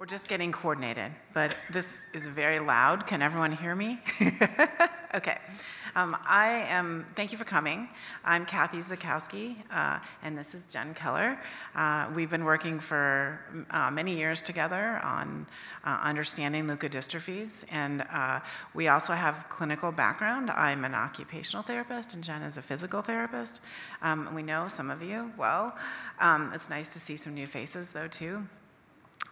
We're just getting coordinated, but this is very loud. Can everyone hear me? Okay. Thank you for coming. I'm Kathy Zakowski, and this is Jen Keller. We've been working for many years together on understanding leukodystrophies, and we also have clinical background. I'm an occupational therapist, and Jen is a physical therapist. We know some of you well. It's nice to see some new faces, though, too.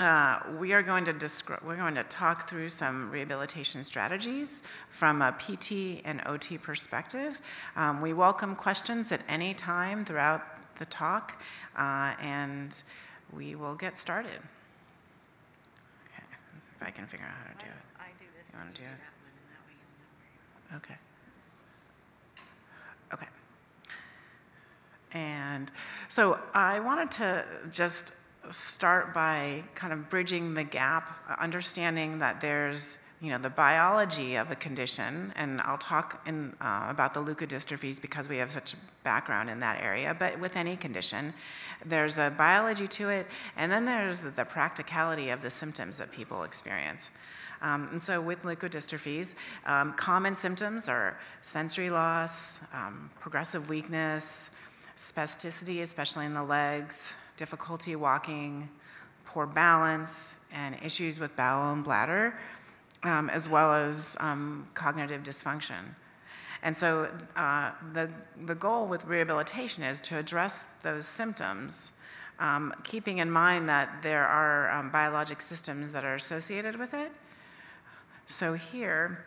We're going to talk through some rehabilitation strategies from a PT and OT perspective. We welcome questions at any time throughout the talk, and we will get started. Okay, let's see if I can figure out how to do it. I do this. You want to do it? That one, and that way you'll know where you're. Okay. Okay. And so I wanted to just start by kind of bridging the gap, understanding that there's, the biology of a condition, and I'll talk about the leukodystrophies because we have such a background in that area, but with any condition, there's a biology to it, and then there's the practicality of the symptoms that people experience. And so with leukodystrophies, common symptoms are sensory loss, progressive weakness, spasticity, especially in the legs, difficulty walking, poor balance, and issues with bowel and bladder, as well as cognitive dysfunction. And so the goal with rehabilitation is to address those symptoms, keeping in mind that there are biologic systems that are associated with it. So here,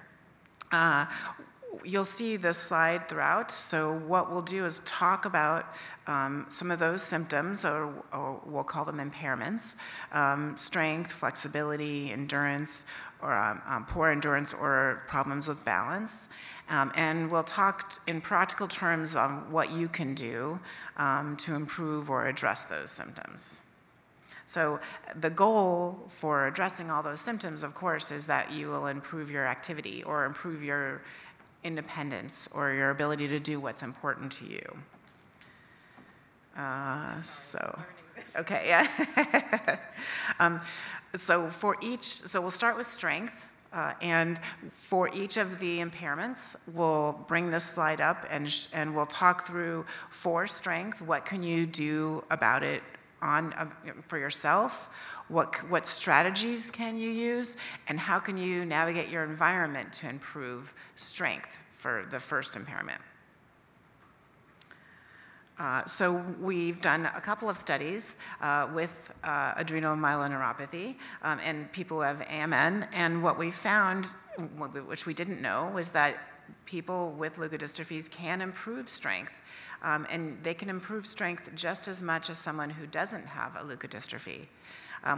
you'll see this slide throughout. So what we'll do is talk about some of those symptoms, or we'll call them impairments, strength, flexibility, endurance, or poor endurance or problems with balance. And we'll talk in practical terms on what you can do to improve or address those symptoms. So the goal for addressing all those symptoms, of course, is that you will improve your activity or improve your independence or your ability to do what's important to you. Okay, yeah. So we'll start with strength, and for each of the impairments, we'll bring this slide up and we'll talk through for strength, what can you do about it for yourself, what strategies can you use, and how can you navigate your environment to improve strength for the first impairment. So we've done a couple of studies with adrenal myeloneuropathy and people who have AMN, and what we found, which we didn't know, was that people with leukodystrophies can improve strength, and they can improve strength just as much as someone who doesn't have a leukodystrophy,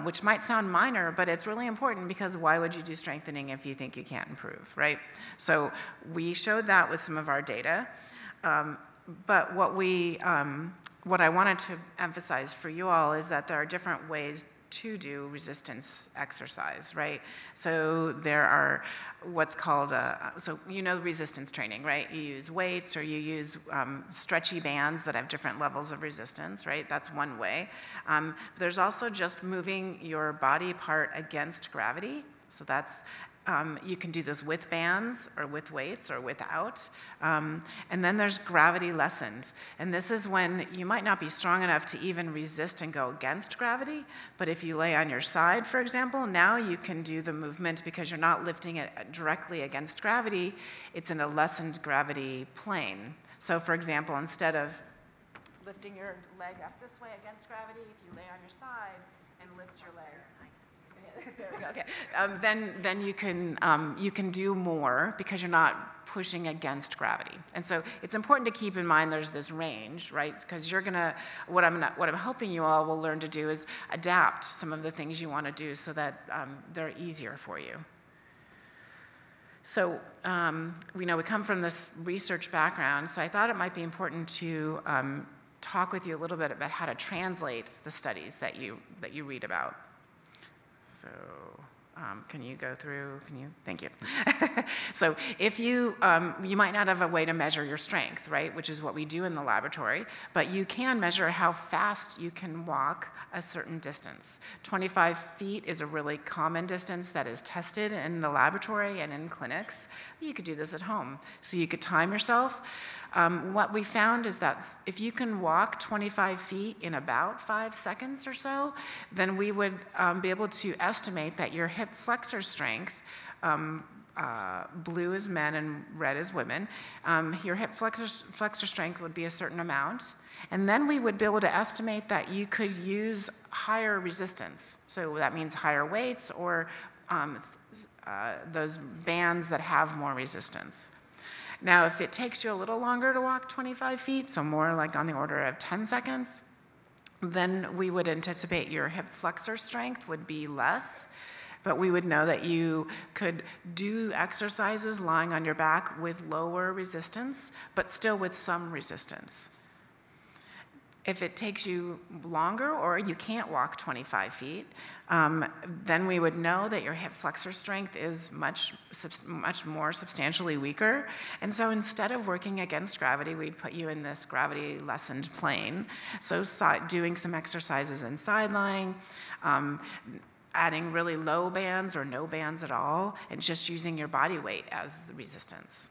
which might sound minor, but it's really important because why would you do strengthening if you think you can't improve, right? So we showed that with some of our data. But what I wanted to emphasize for you all is that there are different ways to do resistance exercise, right? So there are what's called, resistance training, right? You use weights or you use stretchy bands that have different levels of resistance, right? That's one way. There's also just moving your body part against gravity. So that's you can do this with bands or with weights or without. And then there's gravity lessened. And this is when you might not be strong enough to even resist and go against gravity, but if you lay on your side, for example, now you can do the movement because you're not lifting it directly against gravity, it's in a lessened gravity plane. So for example, instead of lifting your leg up this way against gravity, if you lay on your side and lift your leg, there we go. Okay. Then you can do more because you're not pushing against gravity. And so it's important to keep in mind there's this range, right? Because what I'm hoping you all will learn to do is adapt some of the things you want to do so that they're easier for you. So we come from this research background, so I thought it might be important to talk with you a little bit about how to translate the studies that you read about. So, Can you go through, thank you. So if you might not have a way to measure your strength, right, which is what we do in the laboratory, but you can measure how fast you can walk a certain distance. 25 feet is a really common distance that is tested in the laboratory and in clinics. You could do this at home. So you could time yourself. What we found is that if you can walk 25 feet in about 5 seconds or so, then we would be able to estimate that your hip flexor strength, blue is men and red is women, your hip flexor strength would be a certain amount. And then we would be able to estimate that you could use higher resistance. So that means higher weights or those bands that have more resistance. Now, if it takes you a little longer to walk 25 feet, so more like on the order of 10 seconds, then we would anticipate your hip flexor strength would be less, but we would know that you could do exercises lying on your back with lower resistance, but still with some resistance. If it takes you longer or you can't walk 25 feet, then we would know that your hip flexor strength is much more substantially weaker. And so instead of working against gravity, we'd put you in this gravity lessened plane. So doing some exercises in side lying, adding really low bands or no bands at all, and just using your body weight as the resistance.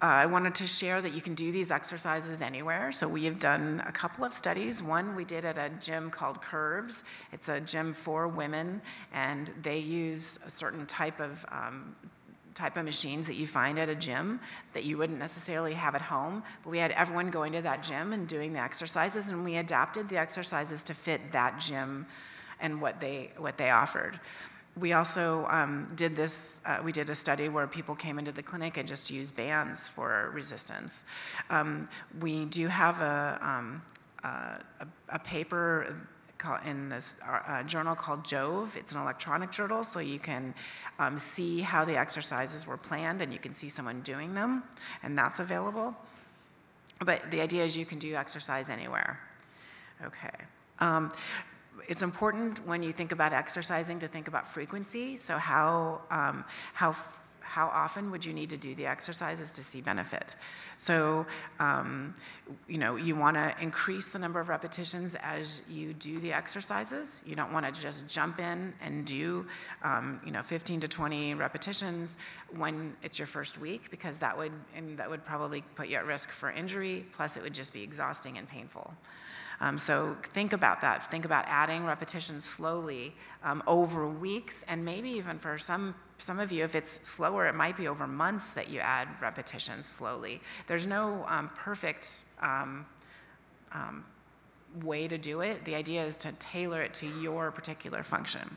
I wanted to share that you can do these exercises anywhere. So we have done a couple of studies. One we did at a gym called Curves. It's a gym for women, and they use a certain type of machines that you find at a gym that you wouldn't necessarily have at home. But we had everyone going to that gym and doing the exercises, and we adapted the exercises to fit that gym and what they offered. We also did a study where people came into the clinic and just used bands for resistance. We do have a paper in this journal called Jove. It's an electronic journal, so you can see how the exercises were planned and you can see someone doing them, and that's available. But the idea is you can do exercise anywhere. Okay. It's important when you think about exercising to think about frequency. So how often would you need to do the exercises to see benefit? So, you want to increase the number of repetitions as you do the exercises. You don't want to just jump in and do, 15 to 20 repetitions when it's your first week, because that would probably put you at risk for injury. Plus, it would just be exhausting and painful. So think about that. Think about adding repetitions slowly over weeks, and maybe even for some of you, if it's slower, it might be over months that you add repetitions slowly. There's no perfect way to do it. The idea is to tailor it to your particular function.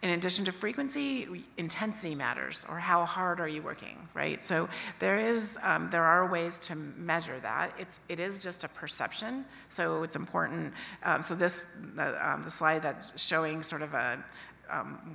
In addition to frequency, intensity matters, or how hard are you working, right? So there are ways to measure that. It is just a perception, so it's important. So the slide that's showing sort of a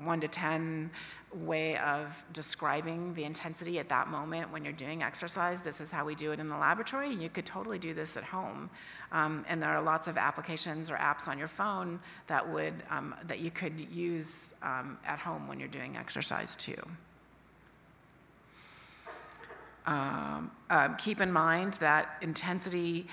1 to 10 way of describing the intensity at that moment when you're doing exercise. This is how we do it in the laboratory. You could totally do this at home. And there are lots of applications or apps on your phone that you could use at home when you're doing exercise too. Keep in mind that intensity,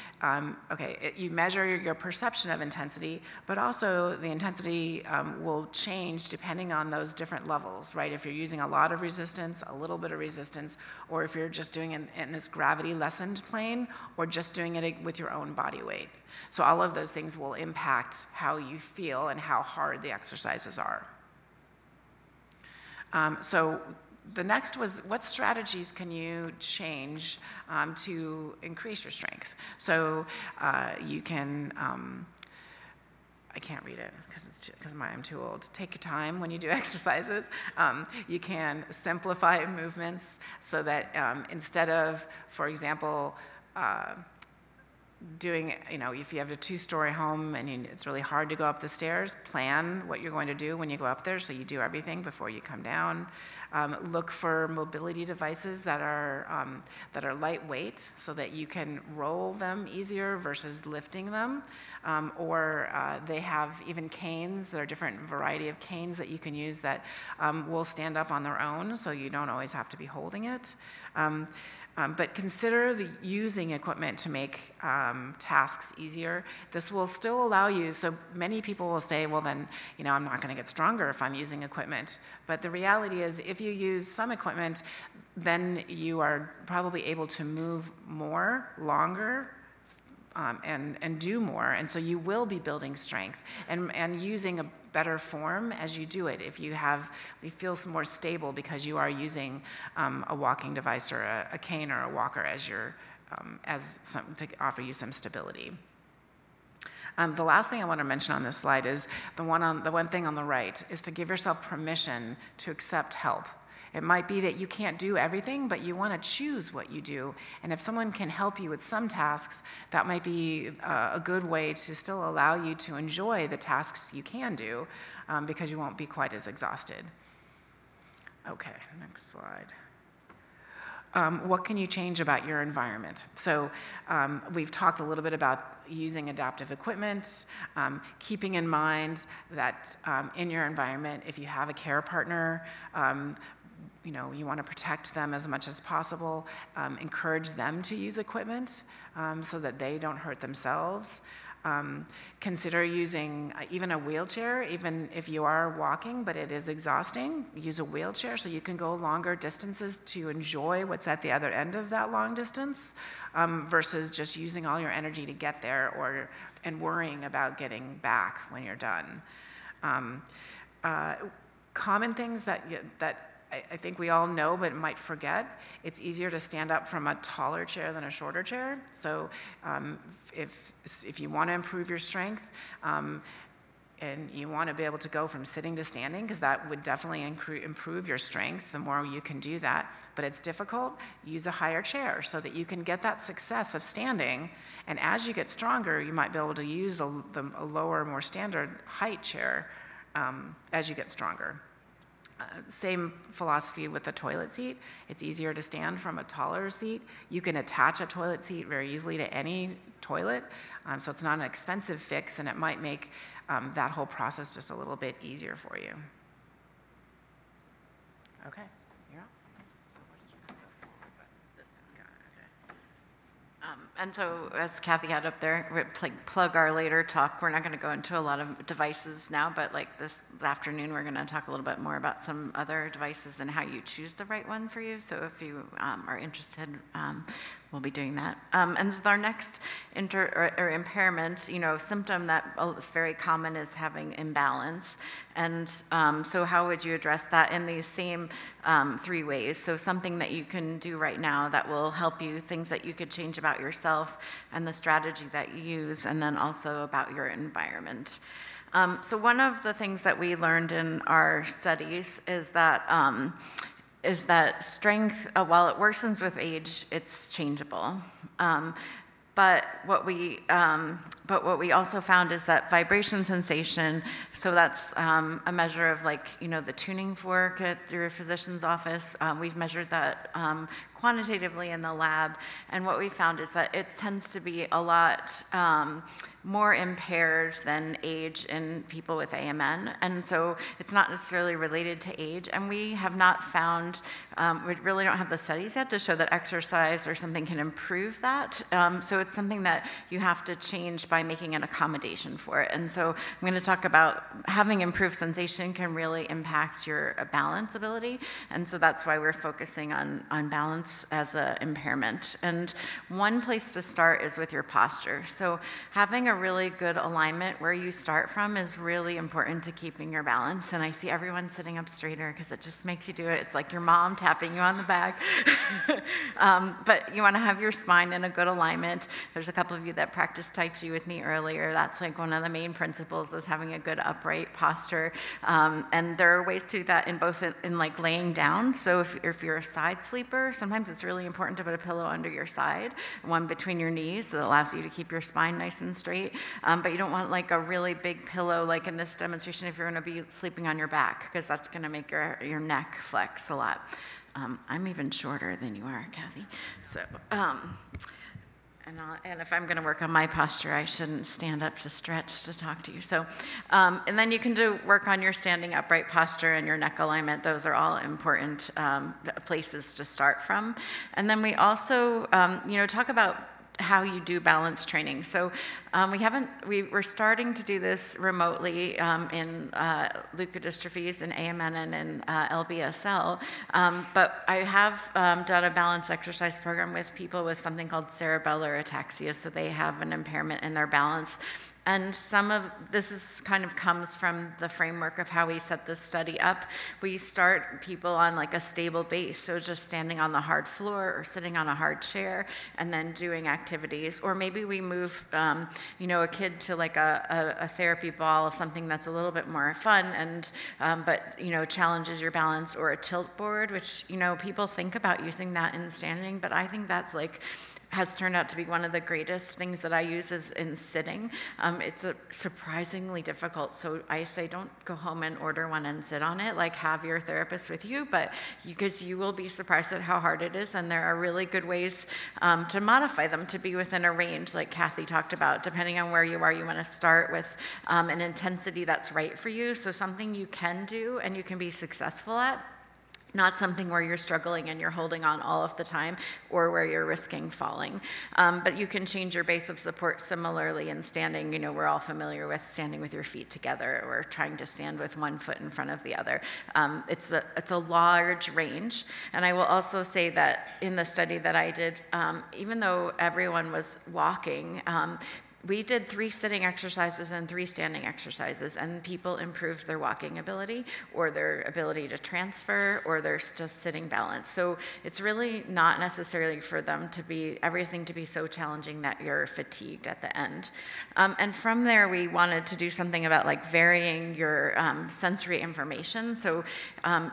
you measure your perception of intensity, but also the intensity will change depending on those different levels, right? If you're using a lot of resistance, a little bit of resistance, or if you're just doing it in this gravity lessened plane, or just doing it with your own body weight. So all of those things will impact how you feel and how hard the exercises are. So the next was, what strategies can you change to increase your strength? So you can, I can't read it because I'm too old. Take your time when you do exercises. You can simplify movements so that instead of, for example, doing, if you have a 2-story home and it's really hard to go up the stairs, plan what you're going to do when you go up there so you do everything before you come down. Look for mobility devices that are lightweight so that you can roll them easier versus lifting them. Or they have even canes. There are different variety of canes that you can use that will stand up on their own, so you don't always have to be holding it. But consider using equipment to make tasks easier. This will still allow you, so many people will say, well then, I'm not gonna get stronger if I'm using equipment. But the reality is, if you use some equipment, then you are probably able to move more, longer, and do more, and so you will be building strength and using a better form as you do it. If you feel more stable because you are using a walking device or a cane or a walker to offer you some stability. The last thing I want to mention on this slide is the one thing on the right is to give yourself permission to accept help. It might be that you can't do everything, but you want to choose what you do. And if someone can help you with some tasks, that might be a good way to still allow you to enjoy the tasks you can do because you won't be quite as exhausted. Okay, next slide. What can you change about your environment? So we've talked a little bit about using adaptive equipment, keeping in mind that in your environment, if you have a care partner, you want to protect them as much as possible, encourage them to use equipment so that they don't hurt themselves. Consider using even a wheelchair, even if you are walking, but it is exhausting. Use a wheelchair so you can go longer distances to enjoy what's at the other end of that long distance versus just using all your energy to get there and worrying about getting back when you're done. Common things that I think we all know but might forget. It's easier to stand up from a taller chair than a shorter chair. So if you want to improve your strength and you want to be able to go from sitting to standing, because that would definitely improve your strength the more you can do that, but it's difficult, use a higher chair so that you can get that success of standing, and as you get stronger, you might be able to use a lower, more standard height chair as you get stronger. Same philosophy with the toilet seat. It's easier to stand from a taller seat. You can attach a toilet seat very easily to any toilet, so it's not an expensive fix, and it might make that whole process just a little bit easier for you. Okay, you're up. So what did you say before? This guy, okay. And so, as Kathy had up there, we'll plug our later talk. We're not going to go into a lot of devices now, but this afternoon we're going to talk a little bit more about some other devices and how you choose the right one for you. So if you are interested, we'll be doing that. And so our next impairment, symptom that is very common is having imbalance. And so how would you address that in these same 3 ways? So something that you can do right now that will help you, things that you could change about yourself and the strategy that you use, and then also about your environment. So one of the things that we learned in our studies is that strength, while it worsens with age, it's changeable. But what we also found is that vibration sensation, so that's a measure of the tuning fork at your physician's office. We've measured that quantitatively in the lab, and what we found is that it tends to be a lot more impaired than age in people with AMN, and so it's not necessarily related to age, and we have not found, we really don't have the studies yet to show that exercise or something can improve that, so it's something that you have to change by making an accommodation for it. And so I'm going to talk about having improved sensation can really impact your balance ability, and so that's why we're focusing on balance as an impairment. And one place to start is with your posture. So having a really good alignment where you start from is really important to keeping your balance. And I see everyone sitting up straighter because it just makes you do it. It's like your mom tapping you on the back. But you want to have your spine in a good alignment. There's a couple of you that practiced Tai Chi with me earlier. That's one of the main principles, is having a good upright posture. And there are ways to do that in both in laying down. So if you're a side sleeper, sometimes sometimes it's really important to put a pillow under your side, one between your knees that allows you to keep your spine nice and straight. But you don't want like a really big pillow, like in this demonstration, if you're going to be sleeping on your back, because that's going to make your neck flex a lot. I'm even shorter than you are, Kathy. So, and if I'm going to work on my posture, I shouldn't stand up to stretch to talk to you. So, and then you can work on your standing upright posture and your neck alignment. Those are all important places to start from. And then we also, talk about how you do balance training. So we're starting to do this remotely in leukodystrophies and AMN and in LBSL, but I have done a balance exercise program with people with something called cerebellar ataxia, so they have an impairment in their balance. And some of this comes from the framework of how we set this study up. We start people on like a stable base, so just standing on the hard floor or sitting on a hard chair, and then doing activities. Or maybe we move, a kid to like a therapy ball, something that's a little bit more fun, and but challenges your balance, or a tilt board, which people think about using that in standing, but I think that's has turned out to be one of the greatest things that I use is in sitting. It's surprisingly difficult, so I say don't go home and order one and sit on it, like have your therapist with you, but because you will be surprised at how hard it is, and there are really good ways to modify them to be within a range, like Kathy talked about. Depending on where you are, you want to start with an intensity that's right for you, so something you can do and you can be successful at. Not something where you're struggling and you're holding on all of the time, or where you're risking falling. But you can change your base of support similarly in standing. We're all familiar with standing with your feet together, or trying to stand with one foot in front of the other. It's a large range. And I will also say that in the study that I did, even though everyone was walking, we did 3 sitting exercises and 3 standing exercises, and people improved their walking ability, or their ability to transfer, or their just sitting balance. So it's really not necessarily for them everything to be so challenging that you're fatigued at the end. And from there, we wanted to do something about like varying your sensory information. So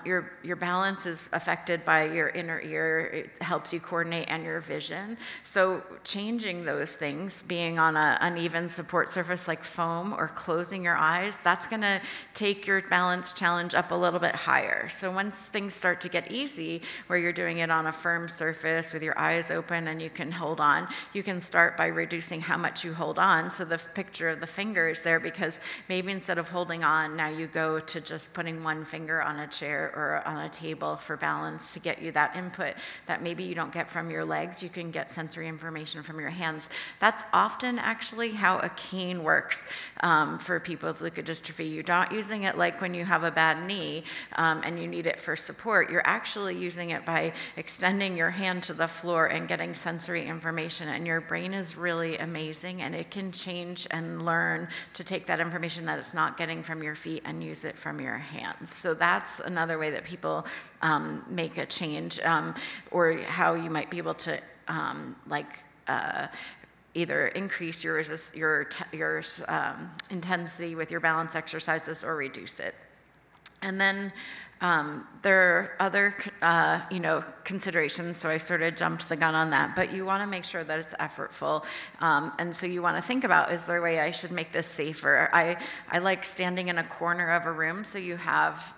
your balance is affected by your inner ear. It helps you coordinate, and your vision. So changing those things, being on an uneven support surface like foam, or closing your eyes, that's going to take your balance challenge up a little bit higher. So once things start to get easy, where you're doing it on a firm surface with your eyes open and you can hold on, you can start by reducing how much you hold on. So the picture of the finger is there because maybe instead of holding on, now you go to just putting one finger on a chair or on a table for balance, to get you that input that maybe you don't get from your legs. You can get sensory information from your hands. That's often actually how a cane works for people with leukodystrophy. You're not using it like when you have a bad knee and you need it for support. You're actually using it by extending your hand to the floor and getting sensory information. And your brain is really amazing, and it can change and learn to take that information that it's not getting from your feet and use it from your hands. So that's another way that people make a change, or how you might be able to either increase your intensity with your balance exercises, or reduce it. And then there are other, considerations, so I sort of jumped the gun on that, but you want to make sure that it's effortful. And so you want to think about, is there a way I should make this safer? I like standing in a corner of a room, so you have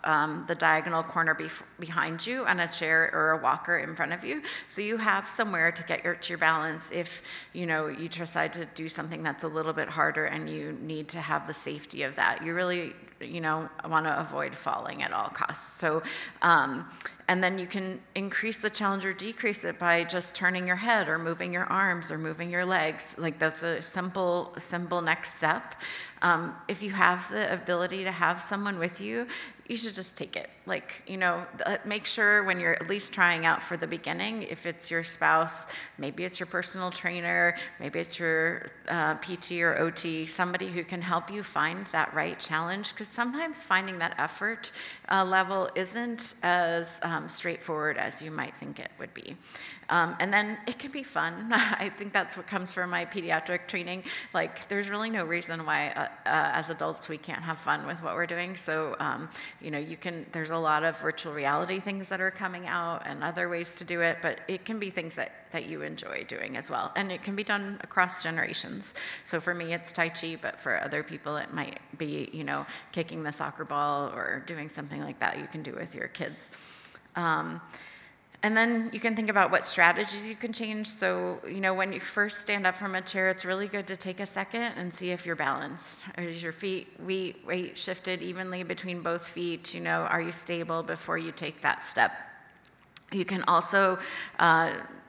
the diagonal corner behind you, and a chair or a walker in front of you. So you have somewhere to get your balance if, you decide to do something that's a little bit harder, and you need to have the safety of that. You really want to avoid falling at all costs. So, and then you can increase the challenge or decrease it by just turning your head, or moving your arms, or moving your legs. Like, that's a simple next step. If you have the ability to have someone with you, you should just take it. Make sure when you're at least trying out for the beginning, if it's your spouse, maybe it's your personal trainer, maybe it's your PT or OT, somebody who can help you find that right challenge, because sometimes finding that effort level isn't as straightforward as you might think it would be. And then it can be fun. I think that's what comes from my pediatric training. Like, there's really no reason why as adults we can't have fun with what we're doing. So, there's a lot of virtual reality things that are coming out and other ways to do it, but it can be things that you enjoy doing as well. And it can be done across generations. So for me, it's Tai Chi, but for other people, it might be, kicking the soccer ball or doing something like that you can do with your kids. And then you can think about what strategies you can change. So, when you first stand up from a chair, it's really good to take a second and see if you're balanced. Is your weight shifted evenly between both feet? Are you stable before you take that step? You can also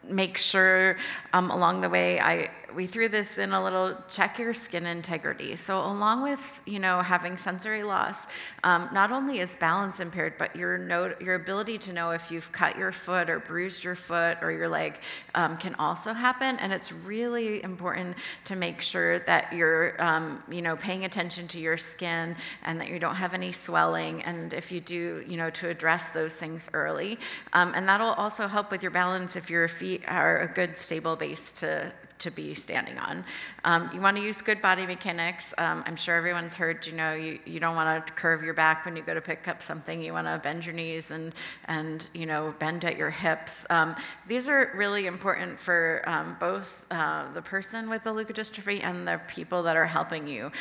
make sure along the way, we threw this in a little, check your skin integrity. So along with, having sensory loss, not only is balance impaired, but your ability to know if you've cut your foot or bruised your foot or your leg can also happen. And it's really important to make sure that you're, paying attention to your skin and that you don't have any swelling. And if you do, to address those things early. And that'll also help with your balance if your feet are a good stable base to be standing on. You want to use good body mechanics. I'm sure everyone's heard, you don't want to curve your back when you go to pick up something. You want to bend your knees and bend at your hips. These are really important for both the person with the leukodystrophy and the people that are helping you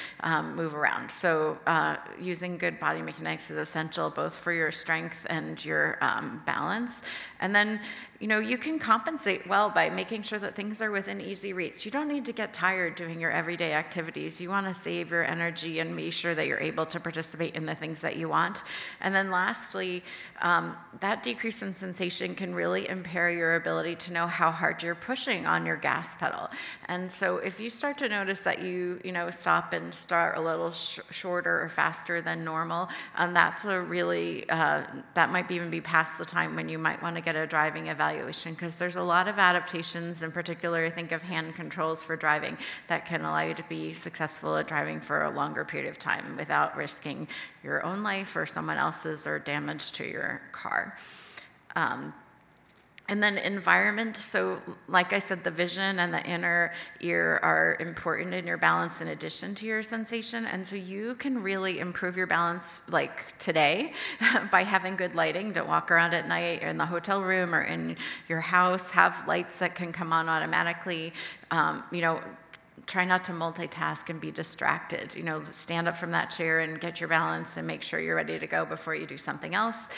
move around. So using good body mechanics is essential both for your strength and your balance. And then, you can compensate well by making sure that things are within easy reach. You don't need to get tired doing your everyday activities. You want to save your energy and be sure that you're able to participate in the things that you want. And then lastly, that decrease in sensation can really impair your ability to know how hard you're pushing on your gas pedal. And so if you start to notice that you stop and start a little shorter or faster than normal, that's a really, that might even be past the time when you might want to get a driving evaluation, because there's a lot of adaptations, in particular, I think of hand controls for driving, that can allow you to be successful at driving for a longer period of time without risking your own life or someone else's or damage to your car. And then environment, so like I said, the vision and the inner ear are important in your balance in addition to your sensation. And so you can really improve your balance like today by having good lighting. Don't walk around at night in the hotel room or in your house. Have lights that can come on automatically. Try not to multitask and be distracted. Stand up from that chair and get your balance and make sure you're ready to go before you do something else.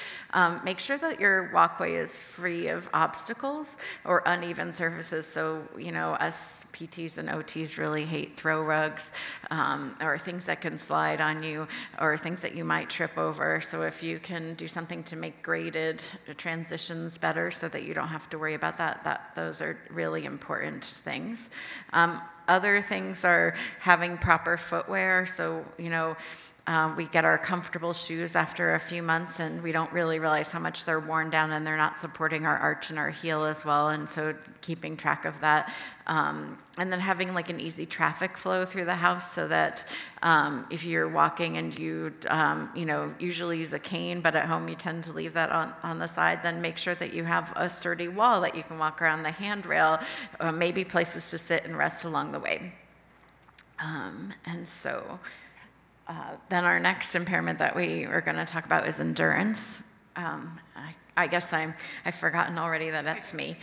Make sure that your walkway is free of obstacles or uneven surfaces. So, us PTs and OTs really hate throw rugs or things that can slide on you or things that you might trip over. So if you can do something to make graded transitions better so that you don't have to worry about that those are really important things. Other things are having proper footwear. So, we get our comfortable shoes after a few months and we don't really realize how much they're worn down and they're not supporting our arch and our heel as well. And so keeping track of that. And then having like an easy traffic flow through the house so that if you're walking and you usually use a cane, but at home you tend to leave that on the side, then make sure that you have a sturdy wall that you can walk around, the handrail, maybe places to sit and rest along the way. Then our next impairment that we are going to talk about is endurance. I guess I've forgotten already that that's me.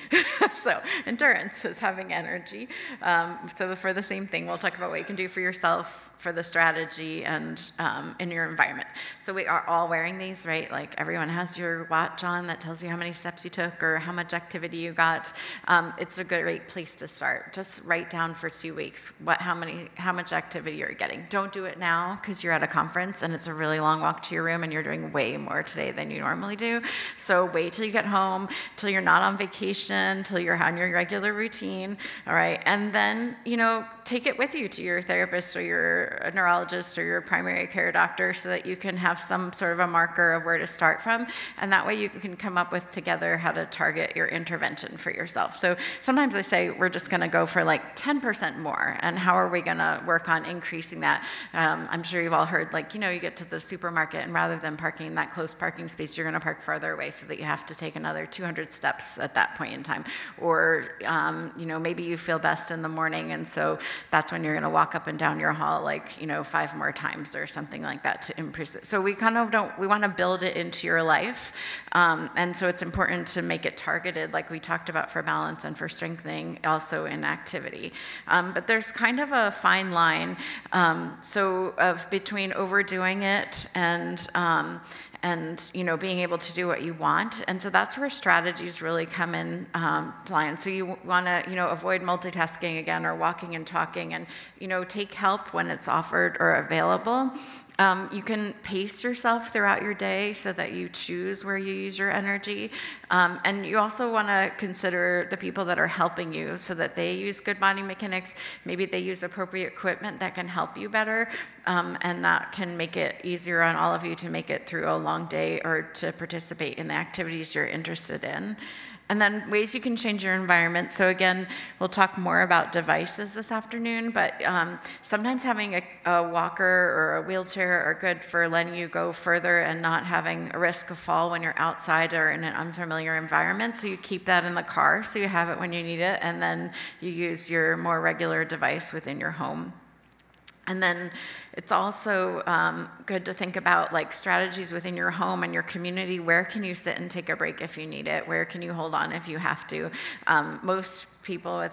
So endurance is having energy. So for the same thing, we'll talk about what you can do for yourself, for the strategy, and in your environment. So we are all wearing these, right? Like everyone has your watch on that tells you how many steps you took or how much activity you got. It's a great place to start. Just write down for 2 weeks how much activity you're getting. Don't do it now because you're at a conference and it's a really long walk to your room and you're doing way more today than you normally do. So wait till you get home, till you're not on vacation, till you're on your regular routine, all right? And then, take it with you to your therapist or your neurologist or your primary care doctor so that you can have some sort of a marker of where to start from. And that way you can come up with together how to target your intervention for yourself. So sometimes I say we're just going to go for like 10% more. And how are we going to work on increasing that? I'm sure you've all heard, like, you know, you get to the supermarket and rather than parking in that close parking space, you're going to park farther away so that you have to take another 200 steps at that point in time. Or, you know, maybe you feel best in the morning, and so that's when you're going to walk up and down your hall like, you know, 5 more times or something like that to increase it. So we kind of we want to build it into your life. And so it's important to make it targeted, like we talked about for balance and for strengthening, also in activity. But there's kind of a fine line, of between overdoing it and you know, being able to do what you want. And so that's where strategies really come in to line. So you want to, you know, avoid multitasking again, or walking and talking, and, you know, take help when it's offered or available. You can pace yourself throughout your day so that you choose where you use your energy. And you also want to consider the people that are helping you so that they use good body mechanics. Maybe they use appropriate equipment that can help you better. And that can make it easier on all of you to make it through a long day or to participate in the activities you're interested in. And then ways you can change your environment. So again, we'll talk more about devices this afternoon, but sometimes having a walker or a wheelchair are good for letting you go further and not having a risk of fall when you're outside or in an unfamiliar environment. So you keep that in the car so you have it when you need it, and then you use your more regular device within your home. And then it's also good to think about like strategies within your home and your community. Where can you sit and take a break if you need it? Where can you hold on if you have to? Most people with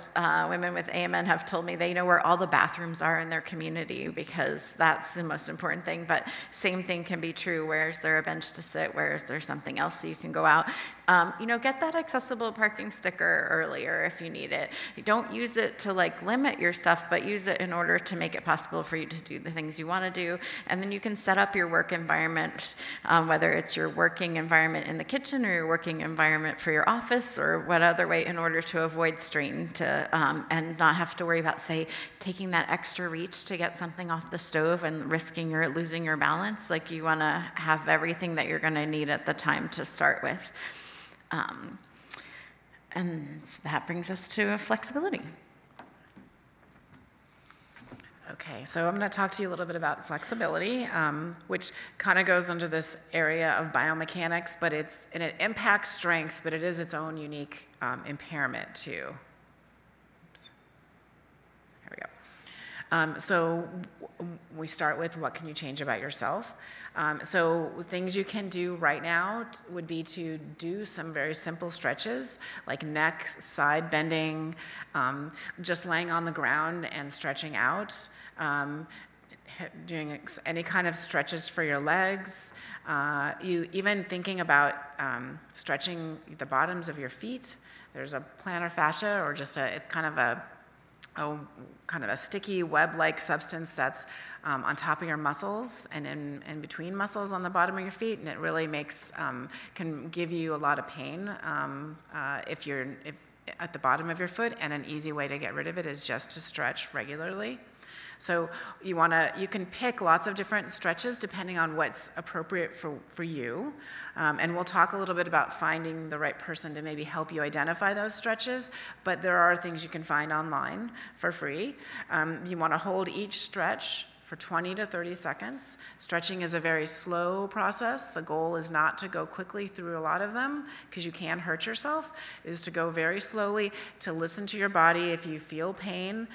women with AMN have told me they know where all the bathrooms are in their community because that's the most important thing. But same thing can be true. Where is there a bench to sit? Where is there something else so you can go out? You know, get that accessible parking sticker earlier if you need it. Don't use it to like limit your stuff, but use it in order to make it possible for you to do the things you want to do. And then you can set up your work environment, whether it's your working environment in the kitchen or your working environment for your office or what other way, in order to avoid strain and not have to worry about, say, taking that extra reach to get something off the stove and risking losing your balance. Like, you want to have everything that you're going to need at the time to start with. And that brings us to flexibility. Okay, so I'm going to talk to you a little bit about flexibility, which kind of goes into this area of biomechanics, but it impacts strength, but it is its own unique impairment too. Oops. Here we go. So we start with what can you change about yourself. So things you can do right now would be to do some very simple stretches, like neck, side bending, just laying on the ground and stretching out, doing any kind of stretches for your legs. You even thinking about stretching the bottoms of your feet. There's a plantar fascia, or just it's kind of a sticky web-like substance that's on top of your muscles and in between muscles on the bottom of your feet, and it really can give you a lot of pain if at the bottom of your foot. And an easy way to get rid of it is just to stretch regularly. So you can pick lots of different stretches depending on what's appropriate for you. And we'll talk a little bit about finding the right person to maybe help you identify those stretches, but there are things you can find online for free. You want to hold each stretch for 20 to 30 seconds. Stretching is a very slow process. The goal is not to go quickly through a lot of them, because you can hurt yourself, is to go very slowly, to listen to your body. If you feel pain,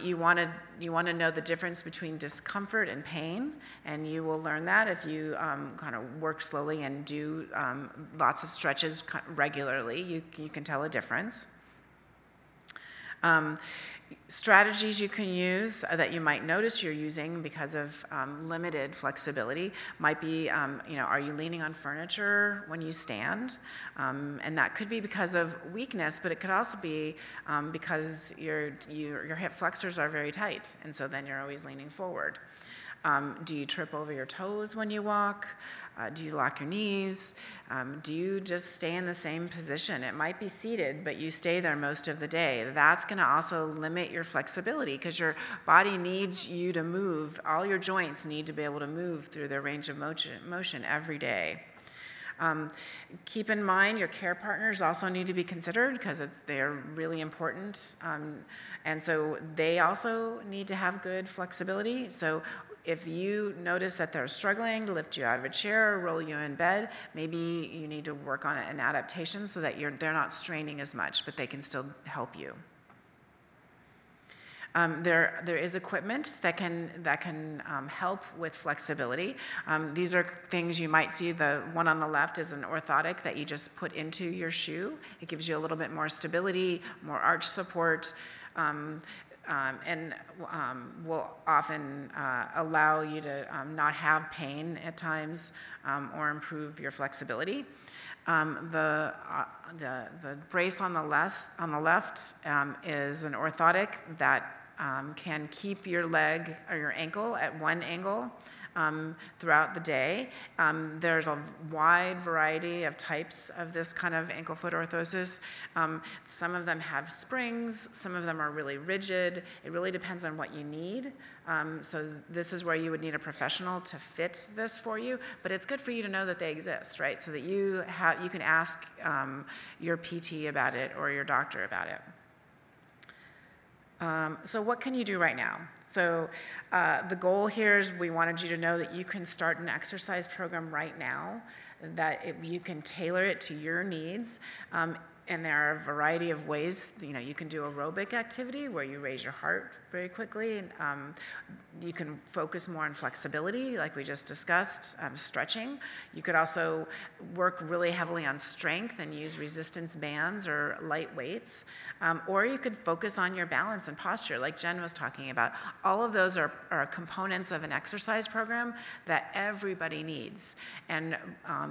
you want to know the difference between discomfort and pain, and you will learn that if you kind of work slowly and do lots of stretches regularly. You can tell a difference. Strategies you can use that you might notice you're using because of limited flexibility might be, are you leaning on furniture when you stand? And that could be because of weakness, but it could also be because your hip flexors are very tight, and so then you're always leaning forward. Do you trip over your toes when you walk? Do you lock your knees? Do you just stay in the same position? It might be seated, but you stay there most of the day. That's going to also limit your flexibility because your body needs you to move. All your joints need to be able to move through their range of motion every day. Keep in mind your care partners also need to be considered because they're really important. And so they also need to have good flexibility. So if you notice that they're struggling to lift you out of a chair or roll you in bed, maybe you need to work on an adaptation so that they're not straining as much, but they can still help you. There is equipment that can help with flexibility. These are things you might see. The one on the left is an orthotic that you just put into your shoe. It gives you a little bit more stability, more arch support, and will often allow you to not have pain at times or improve your flexibility. The brace on the left is an orthotic that can keep your leg or your ankle at one angle throughout the day. There's a wide variety of types of this kind of ankle-foot orthosis. Some of them have springs, some of them are really rigid. It really depends on what you need. So this is where you would need a professional to fit this for you, but it's good for you to know that they exist, right? So that you can ask your PT about it or your doctor about it. So what can you do right now? So the goal here is we wanted you to know that you can start an exercise program right now, that you can tailor it to your needs. And there are a variety of ways. You can do aerobic activity where you raise your heart very quickly. You can focus more on flexibility, like we just discussed, stretching. You could also work really heavily on strength and use resistance bands or light weights. Or you could focus on your balance and posture, like Jen was talking about. All of those are components of an exercise program that everybody needs. And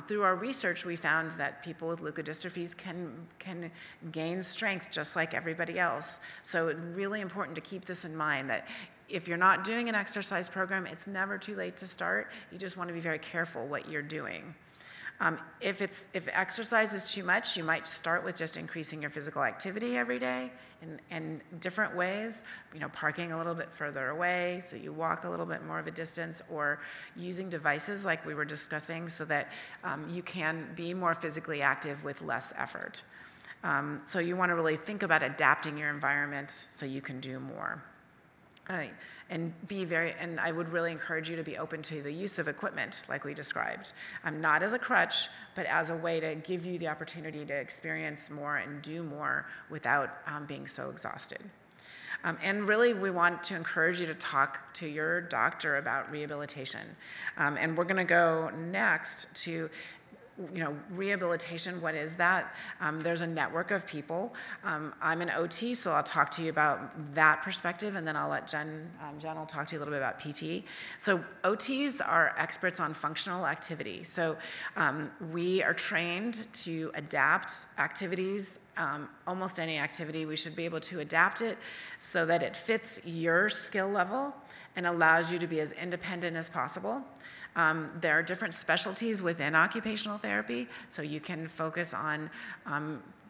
through our research, we found that people with leukodystrophies can gain strength just like everybody else. So it's really important to keep this in mind, that if you're not doing an exercise program, it's never too late to start. You just want to be very careful what you're doing. If exercise is too much, you might start with just increasing your physical activity every day in different ways, parking a little bit further away so you walk a little bit more of a distance, or using devices like we were discussing so that you can be more physically active with less effort. So you want to really think about adapting your environment so you can do more. And I would really encourage you to be open to the use of equipment like we described. Not as a crutch, but as a way to give you the opportunity to experience more and do more without being so exhausted. And really, we want to encourage you to talk to your doctor about rehabilitation. And we're going to go next to rehabilitation. What is that? There's a network of people. I'm an OT, so I'll talk to you about that perspective, and then I'll let Jen will talk to you a little bit about PT. So OTs are experts on functional activity. So we are trained to adapt activities, almost any activity. We should be able to adapt it so that it fits your skill level and allows you to be as independent as possible. There are different specialties within occupational therapy, so you can focus on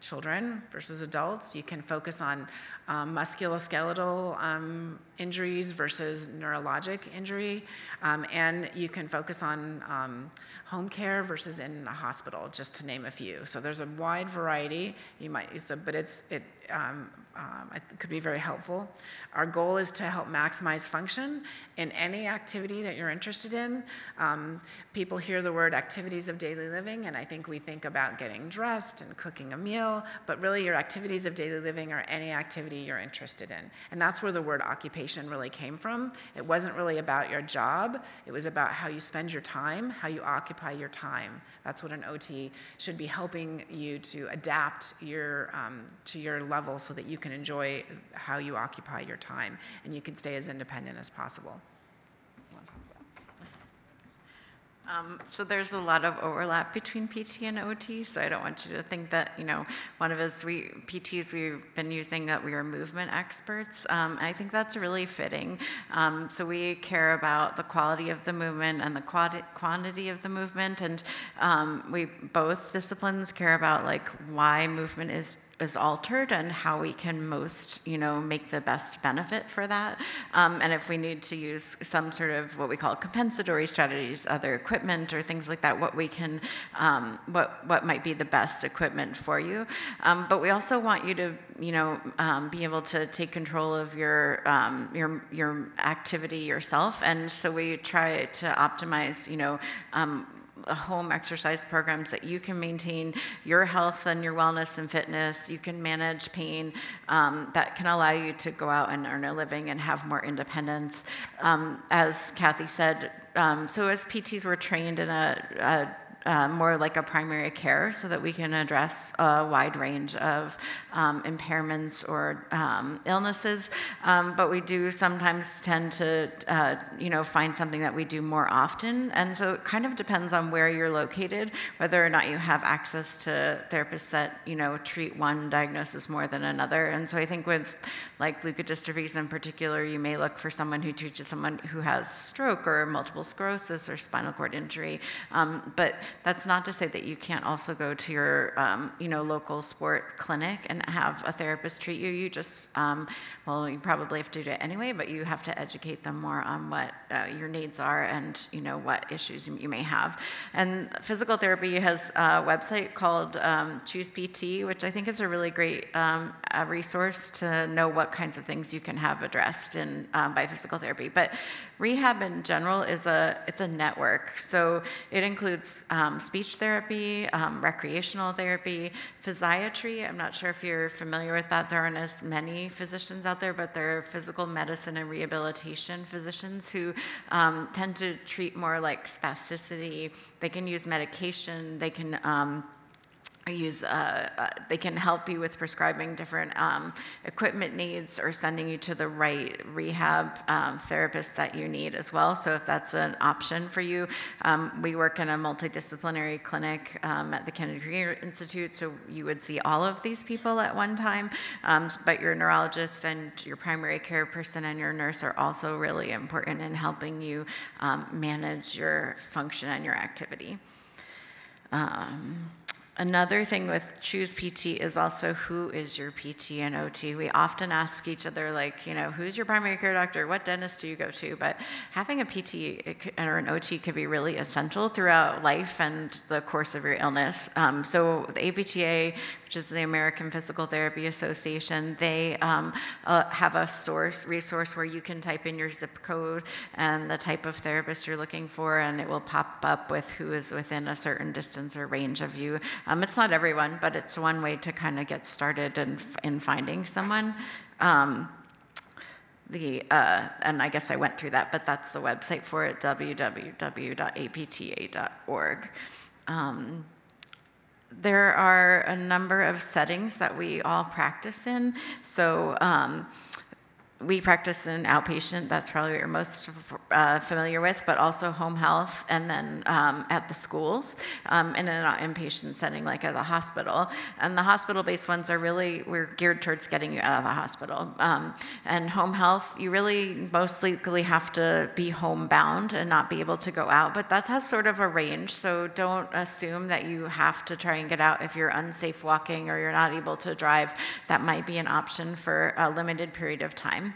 children versus adults. You can focus on musculoskeletal injuries versus neurologic injury, and you can focus on home care versus in a hospital, just to name a few. So there's a wide variety. But it could be very helpful. Our goal is to help maximize function in any activity that you're interested in. People hear the word activities of daily living, and I think we think about getting dressed and cooking a meal, but really your activities of daily living are any activity you're interested in. And that's where the word occupation really came from. It wasn't really about your job. It was about how you spend your time, how you occupy your time. That's what an OT should be helping you to adapt to your level so that you can enjoy how you occupy your time and you can stay as independent as possible. So there's a lot of overlap between PT and OT, so I don't want you to think that, one of us, PTs, we've been using that we are movement experts, and I think that's really fitting. So we care about the quality of the movement and the quantity of the movement, and we both disciplines care about why movement is altered and how we can most, make the best benefit for that. And if we need to use some sort of what we call compensatory strategies, other equipment or things like that, what we can, what might be the best equipment for you. But we also want you to, be able to take control of your activity yourself. And so we try to optimize, home exercise programs that you can maintain your health and your wellness and fitness. You can manage pain, that can allow you to go out and earn a living and have more independence. As Kathy said, so as PTs, we're trained in a more like a primary care so that we can address a wide range of impairments or illnesses. But we do sometimes tend to, find something that we do more often. And so it kind of depends on where you're located, whether or not you have access to therapists that, treat one diagnosis more than another. And so I think with leukodystrophies in particular, you may look for someone who treats someone who has stroke or multiple sclerosis or spinal cord injury. But that's not to say that you can't also go to your, local sport clinic and have a therapist treat you. You just, you probably have to do it anyway, but you have to educate them more on what your needs are and, what issues you may have. And physical therapy has a website called Choose PT, which I think is a really great a resource to know what kinds of things you can have addressed by physical therapy. But rehab in general it's a network. So it includes speech therapy, recreational therapy, physiatry. I'm not sure if you're familiar with that. There aren't as many physicians out there, but there are physical medicine and rehabilitation physicians who tend to treat more like spasticity. They can use medication. They can they can help you with prescribing different equipment needs or sending you to the right rehab therapist that you need as well. So if that's an option for you, we work in a multidisciplinary clinic at the Kennedy Creator Institute, so you would see all of these people at one time, but your neurologist and your primary care person and your nurse are also really important in helping you manage your function and your activity. Another thing with Choose PT is also who is your PT and OT. We often ask each other, who's your primary care doctor? What dentist do you go to? But having a PT or an OT could be really essential throughout life and the course of your illness. So the APTA, which is the American Physical Therapy Association, they have a resource where you can type in your zip code and the type of therapist you're looking for, and it will pop up with who is within a certain distance or range of you. It's not everyone, but it's one way to kind of get started in finding someone. And I guess I went through that, but that's the website for it, www.apta.org. There are a number of settings that we all practice in. So we practice in outpatient, that's probably what you're most familiar with, but also home health, and then at the schools, and in an inpatient setting like at the hospital. And the hospital-based ones we're geared towards getting you out of the hospital. And home health, you really most likely have to be homebound and not be able to go out, but that has sort of a range, so don't assume that you have to try and get out if you're unsafe walking or you're not able to drive. That might be an option for a limited period of time.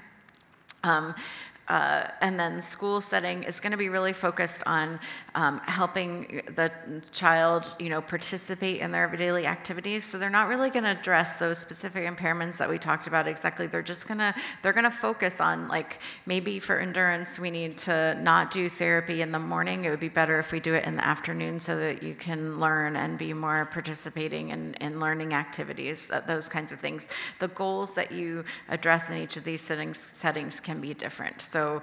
And then school setting is going to be really focused on helping the child, participate in their daily activities. So they're not really going to address those specific impairments that we talked about exactly. They're going to focus on, maybe for endurance, we need to not do therapy in the morning. It would be better if we do it in the afternoon so that you can learn and be more participating in learning activities, those kinds of things. The goals that you address in each of these settings can be different. So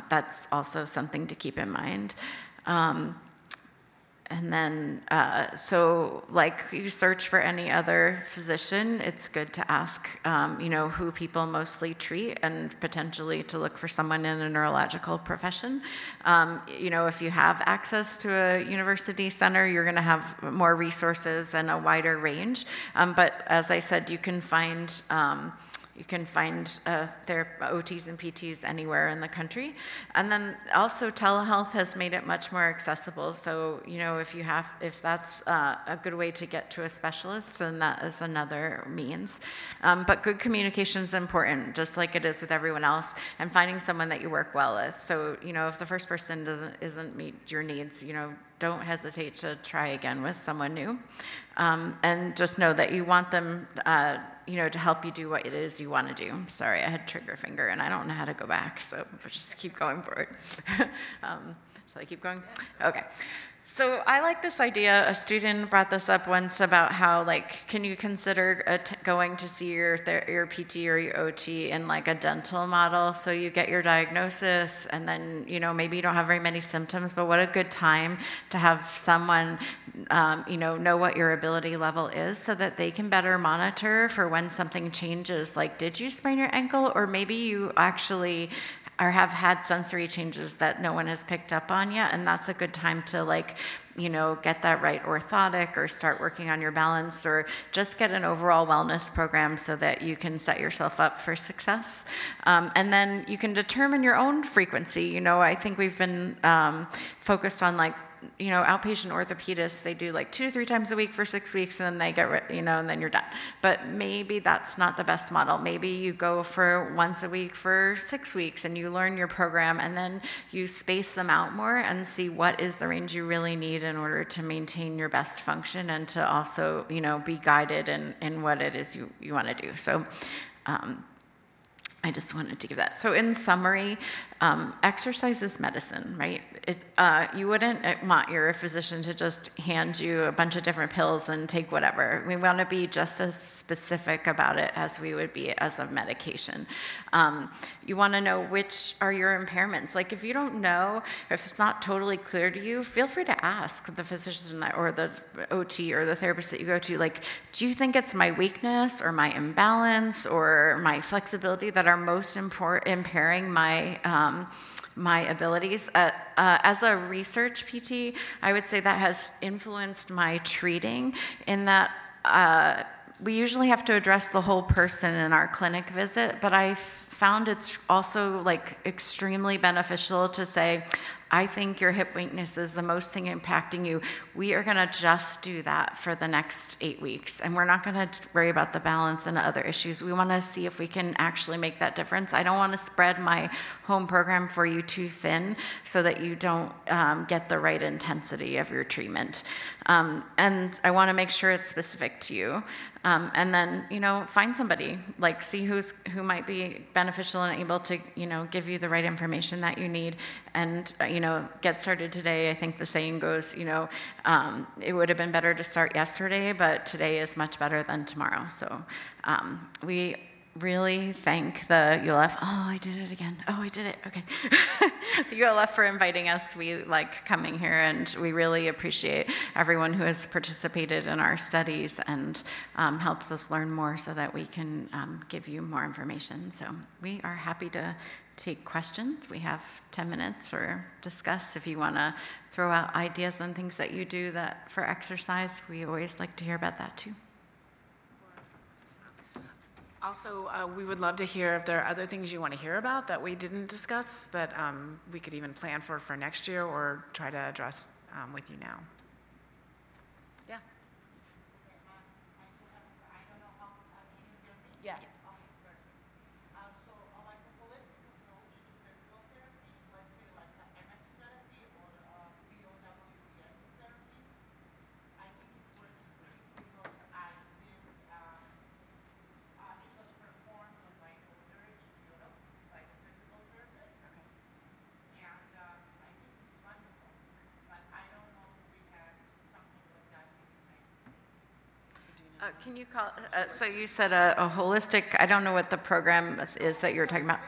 that's also something to keep in mind. And then, so like you search for any other physician, it's good to ask, who people mostly treat and potentially to look for someone in a neurological profession. If you have access to a university center, you're going to have more resources and a wider range. But as I said, you can find their OTs and PTs anywhere in the country. And then also telehealth has made it much more accessible. So, if that's a good way to get to a specialist, then that is another means. But good communication is important, just like it is with everyone else, and finding someone that you work well with. So, if the first person isn't meet your needs, don't hesitate to try again with someone new. And just know that you want them, to help you do what it is you want to do. Sorry, I had trigger finger and I don't know how to go back, so just keep going forward. Shall I keep going? Okay. So I like this idea. A student brought this up once about how, can you consider going to see your PT or your OT in a dental model? So you get your diagnosis, and then maybe you don't have very many symptoms, but what a good time to have someone know what your ability level is, so that they can better monitor for when something changes. Like, did you sprain your ankle, or maybe you actually or have had sensory changes that no one has picked up on yet, and that's a good time to get that right orthotic, or start working on your balance, or just get an overall wellness program so that you can set yourself up for success. And then you can determine your own frequency. I think we've been focused on outpatient orthopedists, they do 2 to 3 times a week for 6 weeks, and then they get, and then you're done. But maybe that's not the best model. Maybe you go for once a week for 6 weeks, and you learn your program, and then you space them out more and see what is the range you really need in order to maintain your best function, and to also, be guided in what it is you want to do. So I just wanted to give that. So in summary, exercise is medicine, right? You wouldn't want your physician to just hand you a bunch of different pills and take whatever. We want to be just as specific about it as we would be as a medication. You want to know which are your impairments. If you don't know, if it's not totally clear to you, feel free to ask the physician or the OT or the therapist that you go to, do you think it's my weakness or my imbalance or my flexibility that are most impairing my abilities? As a research PT, I would say that has influenced my treating, in that we usually have to address the whole person in our clinic visit, but I found it's also extremely beneficial to say, I think your hip weakness is the most thing impacting you. We are going to just do that for the next 8 weeks, and we're not going to worry about the balance and other issues. We want to see if we can actually make that difference. I don't want to spread my home program for you too thin so that you don't get the right intensity of your treatment. And I want to make sure it's specific to you. And then, find somebody, see who might be beneficial and able to, give you the right information that you need, and, get started today. I think the saying goes, it would have been better to start yesterday, but today is much better than tomorrow. So we really thank the ULF. Oh, I did it again. Oh, I did it. Okay. The ULF for inviting us. We like coming here, and we really appreciate everyone who has participated in our studies and helps us learn more so that we can give you more information. So we are happy to take questions. We have 10 minutes or discuss. If you want to throw out ideas on things that you do that for exercise, we always like to hear about that too. Also, we would love to hear if there are other things you want to hear about that we didn't discuss that we could even plan for next year or try to address with you now. Yeah. Yeah. Can you call, so you said a holistic, I don't know what the program is that you're talking about.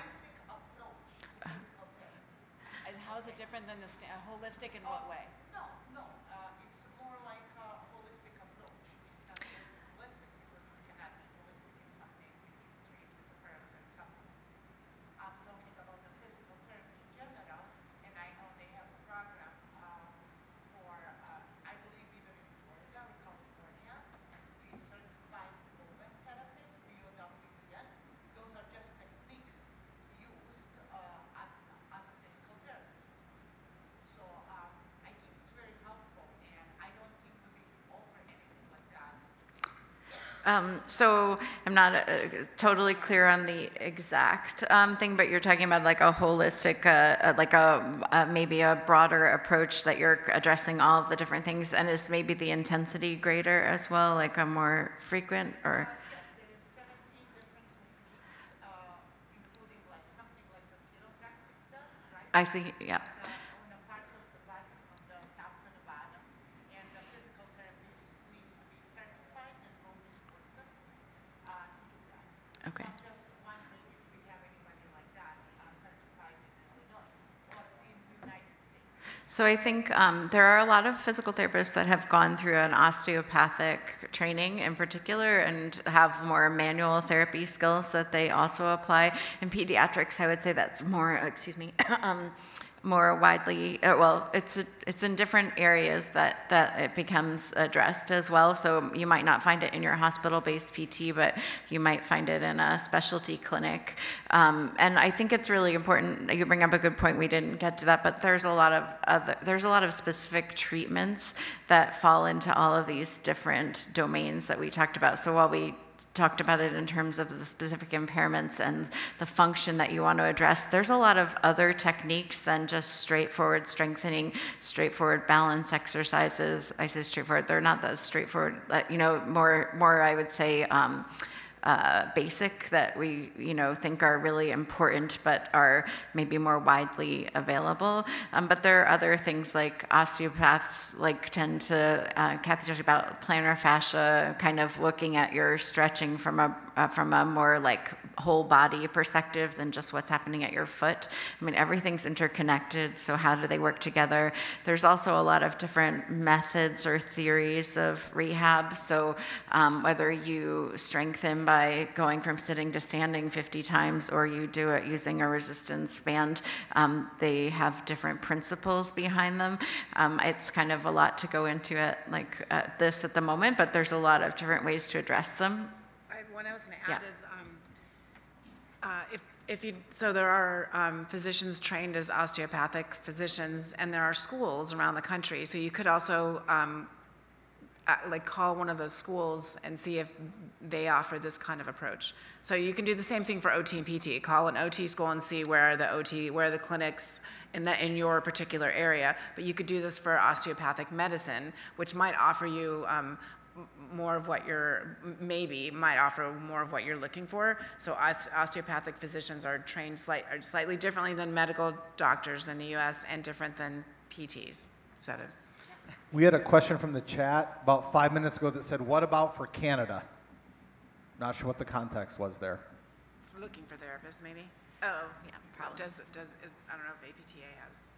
And how is it different than holistic in what way? So I'm not totally clear on the exact thing, but you're talking about like a holistic, like maybe a broader approach that you're addressing all of the different things, and is maybe the intensity greater as well, like a more frequent or? I see, yeah. Okay. So I think there are a lot of physical therapists that have gone through an osteopathic training in particular and have more manual therapy skills that they also apply. In pediatrics, I would say that's more, more widely, well, it's in different areas that it becomes addressed as well. So you might not find it in your hospital-based PT, but you might find it in a specialty clinic. And I think it's really important. You bring up a good point. We didn't get to that, but there's a lot of specific treatments that fall into all of these different domains that we talked about. So while we talked about it in terms of the specific impairments and the function that you want to address, there's a lot of other techniques than just straightforward strengthening, straightforward balance exercises. I say straightforward, they're not that straightforward, more I would say basic that we think are really important but are maybe more widely available. But there are other things like osteopaths tend to, Kathy talked about plantar fascia, kind of looking at your stretching from a more whole body perspective than just what's happening at your foot. I mean, everything's interconnected, so how do they work together? There's also a lot of different methods or theories of rehab. So whether you strengthen by going from sitting to standing 50 times or you do it using a resistance band, they have different principles behind them. It's kind of a lot to go into this at the moment, but there's a lot of different ways to address them. What I was going to add is, so there are physicians trained as osteopathic physicians, and there are schools around the country. So you could also call one of those schools and see if they offer this kind of approach. So you can do the same thing for OT and PT. Call an OT school and see where the clinics in your particular area. But you could do this for osteopathic medicine, which might offer you more of what might offer more of what you're looking for. So osteopathic physicians are trained slightly differently than medical doctors in the U.S. and different than PTs. We had a question from the chat about 5 minutes ago that said, "What about for Canada?" Not sure what the context was there. We're looking for therapists, maybe. Oh, yeah, probably. I don't know if APTA has.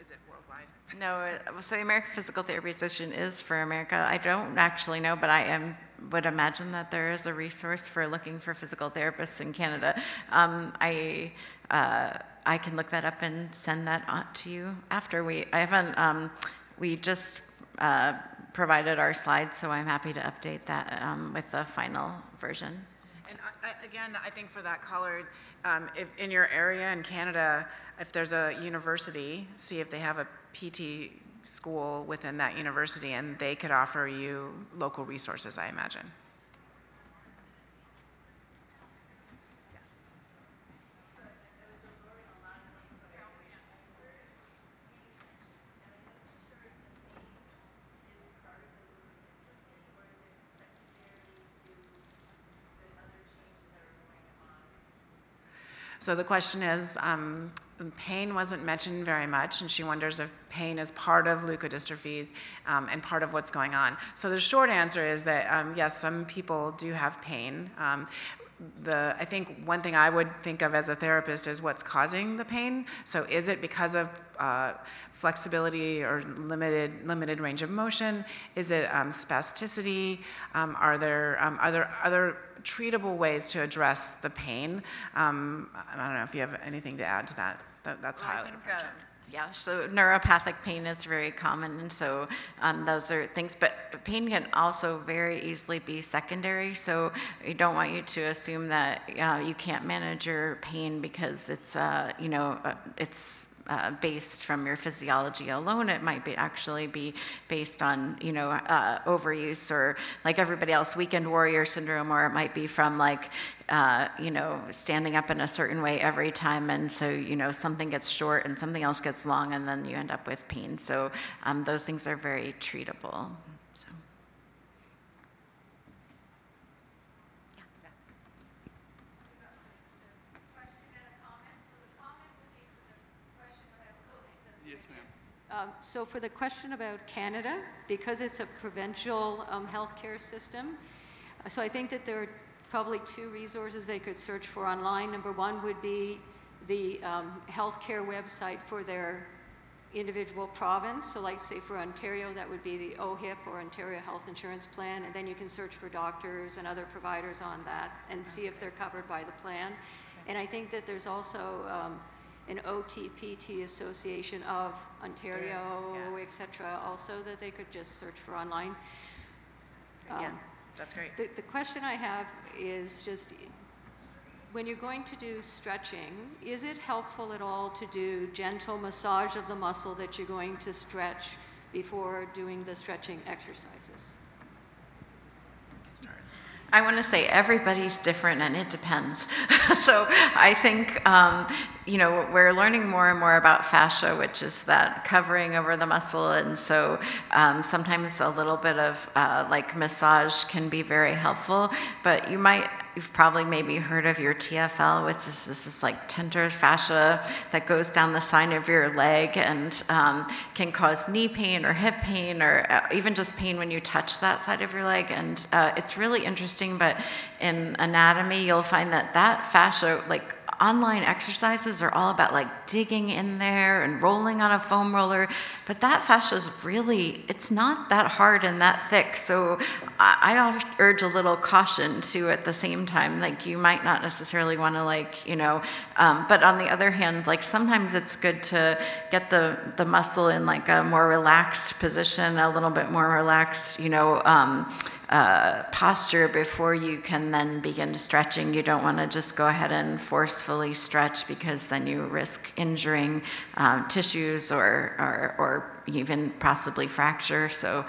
Is it worldwide? No, so the American Physical Therapy Association is for America. I don't actually know, but I would imagine that there is a resource for looking for physical therapists in Canada. I can look that up and send that on to you after. We just provided our slides, so I'm happy to update that with the final version. And I think for that caller, if in your area in Canada, if there's a university, see if they have a PT school within that university, and they could offer you local resources, I imagine. So the question is, pain wasn't mentioned very much, and she wonders if pain is part of leukodystrophies and part of what's going on. So the short answer is that, yes, some people do have pain. I think one thing I would think of as a therapist is what's causing the pain. So is it because of flexibility or limited range of motion? Is it spasticity? Are there other treatable ways to address the pain? I don't know if you have anything to add to that. That's how I would approach it. Yeah, so neuropathic pain is very common, and so those are things, but pain can also very easily be secondary, so I don't want you to assume that you can't manage your pain because it's based from your physiology alone. It might actually be based on, overuse, or like everybody else, weekend warrior syndrome, or it might be from like, standing up in a certain way every time, and so, something gets short and something else gets long, and then you end up with pain. So those things are very treatable. So. Yes, ma'am. So for the question about Canada, because it's a provincial healthcare system, so I think that there are probably two resources they could search for online. Number one would be the healthcare website for their individual province. So like say for Ontario, that would be the OHIP, or Ontario Health Insurance Plan, and then you can search for doctors and other providers on that and see if they're covered by the plan. And I think that there's also an OTPT Association of Ontario, et cetera, also that they could just search for online. Yeah, that's great. The question I have is just, when you're going to do stretching, is it helpful at all to do gentle massage of the muscle that you're going to stretch before doing the stretching exercises? I want to say everybody's different and it depends. So I think, we're learning more and more about fascia, which is that covering over the muscle. And so sometimes a little bit of like massage can be very helpful, but you've probably maybe heard of your TFL, which is this like tender fascia that goes down the side of your leg and can cause knee pain or hip pain, or even just pain when you touch that side of your leg. And it's really interesting, but in anatomy, you'll find that fascia, like online exercises are all about like digging in there and rolling on a foam roller, but that fascia is really, it's not that hard and that thick. So I urge a little caution too at the same time. Like you might not necessarily want to but on the other hand, like sometimes it's good to get the muscle in like a more relaxed position, a little bit more relaxed, posture before you can then begin stretching. You don't want to just go ahead and forcefully stretch, because then you risk injuring tissues or even possibly fracture. So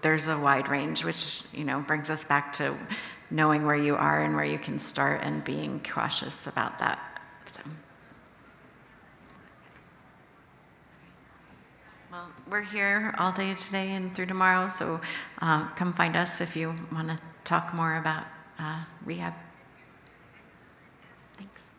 there's a wide range, which brings us back to knowing where you are and where you can start and being cautious about that. So. Well, we're here all day today and through tomorrow, so come find us if you want to talk more about rehab. Thanks.